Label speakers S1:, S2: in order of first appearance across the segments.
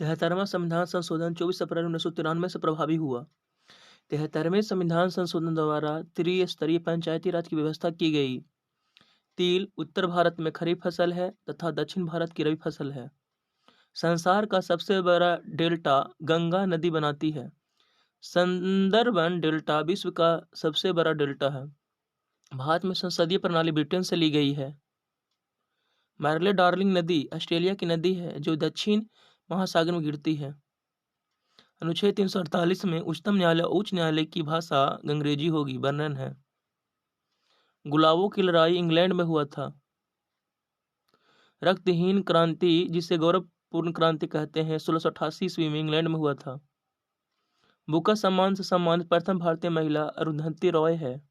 S1: 73वां संविधान संशोधन 24 अप्रैल 1993 से प्रभावी हुआ। 73वें संविधान संशोधन द्वारा त्रिस्तरीय पंचायती राज की व्यवस्था की गई। तिल उत्तर भारत में खरीफ फसल है तथा दक्षिण भारत की रबी फसल है। संसार का सबसे बड़ा डेल्टा गंगा नदी बनाती है। सुंदरबन डेल्टा विश्व का सबसे बड़ा डेल्टा है। भारत में संसदीय प्रणाली ब्रिटेन से ली गई है। मैरले डार्लिंग नदी ऑस्ट्रेलिया की नदी है जो दक्षिण महासागर में गिरती है। अनुच्छेद 348 में उच्चतम न्यायालय उच्च न्यायालय की भाषा अंग्रेजी होगी। वर्णन है। गुलाबों की लड़ाई इंग्लैंड में हुआ था। रक्तहीन क्रांति जिसे गौरवपूर्ण क्रांति कहते हैं 1688 ईस्वी में इंग्लैंड में हुआ था। बुकर सम्मान से सम्मानित प्रथम भारतीय महिला अरुंधति रॉय है।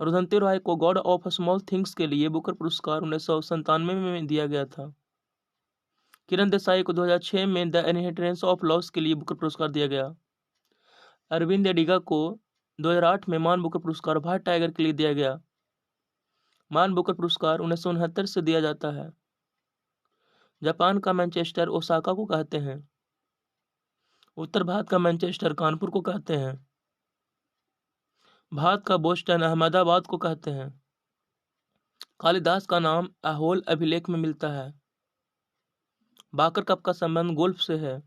S1: अरुंधति रॉय को गॉड ऑफ स्मॉल थिंग्स के लिए बुकर पुरस्कार 1997 में दिया गया था। किरण देसाई को 2006 में द इनहेरिटेंस ऑफ लॉस के लिए बुकर पुरस्कार दिया गया। अरविंद अडिगा को 2008 में मान बुकर पुरस्कार व्हाइट टाइगर के लिए दिया गया। मान बुकर पुरस्कार 1969 से दिया जाता है। जापान का मैनचेस्टर ओसाका को कहते हैं। उत्तर भारत का मैनचेस्टर कानपुर को कहते हैं। भारत का बोस्टन अहमदाबाद को कहते हैं। कालिदास का नाम अहोल अभिलेख में मिलता है। बाकर कप का संबंध गोल्फ से है।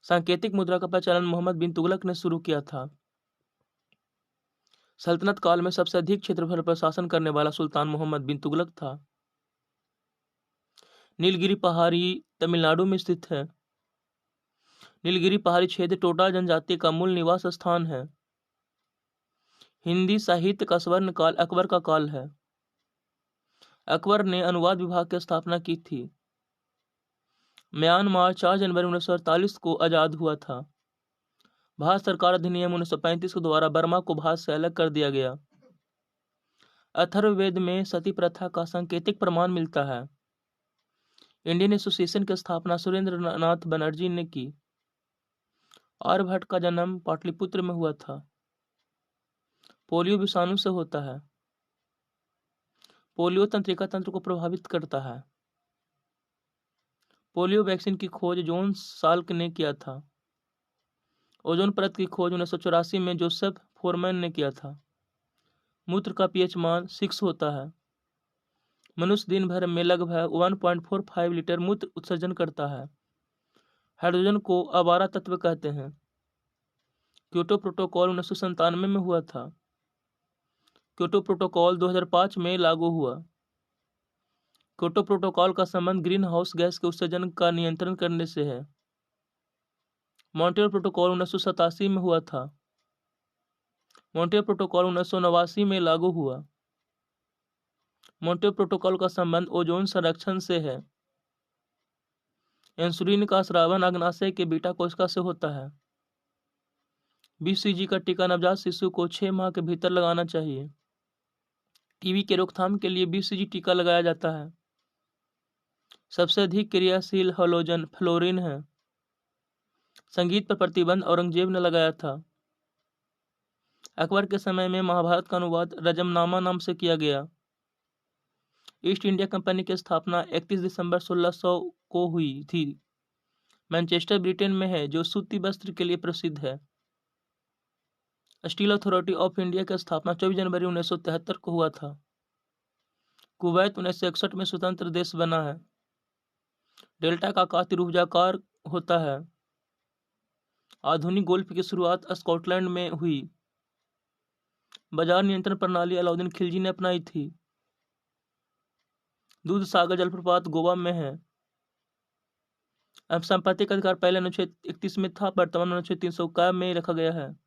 S1: सांकेतिक मुद्रा का प्रचलन मोहम्मद बिन तुगलक ने शुरू किया था। सल्तनत काल में सबसे अधिक क्षेत्रफल पर शासन करने वाला सुल्तान मोहम्मद बिन तुगलक था। नीलगिरी पहाड़ी तमिलनाडु में स्थित है। नीलगिरी पहाड़ी क्षेत्र टोटा जनजाति का मूल निवास स्थान है। हिंदी साहित्य का स्वर्ण काल अकबर का काल है। अकबर ने अनुवाद विभाग की स्थापना की थी। म्यांमार 4 जनवरी 1948 को आजाद हुआ था। भारत सरकार अधिनियम 1935 के द्वारा बर्मा को भारत से अलग कर दिया गया। अथर्ववेद में सती प्रथा का सांकेतिक प्रमाण मिलता है। इंडियन एसोसिएशन की स्थापना सुरेंद्र नाथ बनर्जी ने की। आर्यभट्ट का जन्म पाटलिपुत्र में हुआ था। पोलियो विषाणु से होता है। पोलियो तंत्रिका तंत्र को प्रभावित करता है। पोलियो वैक्सीन की खोज जॉन साल्क ने किया था। ओजोन परत की खोज 1984 में जोसेफ फोरमैन ने किया था। मूत्र का पीएच मान 6 होता है। मनुष्य दिन भर में लगभग 1.45 लीटर मूत्र उत्सर्जन करता है। हाइड्रोजन को आवारा तत्व कहते हैं। क्योटो प्रोटोकॉल 1997 में हुआ था। क्योटो प्रोटोकॉल 2005 में लागू हुआ। क्योटो प्रोटोकॉल का संबंध ग्रीन हाउस गैस के उत्सर्जन का नियंत्रण करने से है। मॉन्ट्रियल प्रोटोकॉल 1987 में हुआ था। मॉन्ट्रियल प्रोटोकॉल 1989 में लागू हुआ। मॉन्ट्रियल प्रोटोकॉल का संबंध ओजोन संरक्षण से है। इंसुलिन का स्रावन अग्नाशय के बीटा कोशिका से होता है। बीसीजी का टीका नवजात शिशु को 6 माह के भीतर लगाना चाहिए। टीबी के रोकथाम के लिए बीसीजी टीका लगाया जाता है। सबसे अधिक क्रियाशील हैलोजन फ्लोरीन है। संगीत पर प्रतिबंध औरंगजेब ने लगाया था। अकबर के समय में महाभारत का अनुवाद रजमनामा नाम से किया गया। ईस्ट इंडिया कंपनी की स्थापना 31 दिसंबर 1600 को हुई थी। मैनचेस्टर ब्रिटेन में है जो सूती वस्त्र के लिए प्रसिद्ध है। स्टील अथॉरिटी ऑफ इंडिया की स्थापना 24 जनवरी 1973 को हुआ था। कुवैत 1961 में स्वतंत्र देश बना है। डेल्टा का आकार त्रिभुजाकार होता है। आधुनिक गोल्फ की शुरुआत स्कॉटलैंड में हुई। बाजार नियंत्रण प्रणाली अलाउद्दीन खिलजी ने अपनाई थी। दूध सागर जलप्रपात गोवा में है। अब संपत्ति का अधिकार पहले अनुच्छेद 31 में था, वर्तमान अनुच्छेद 300 में रखा गया है।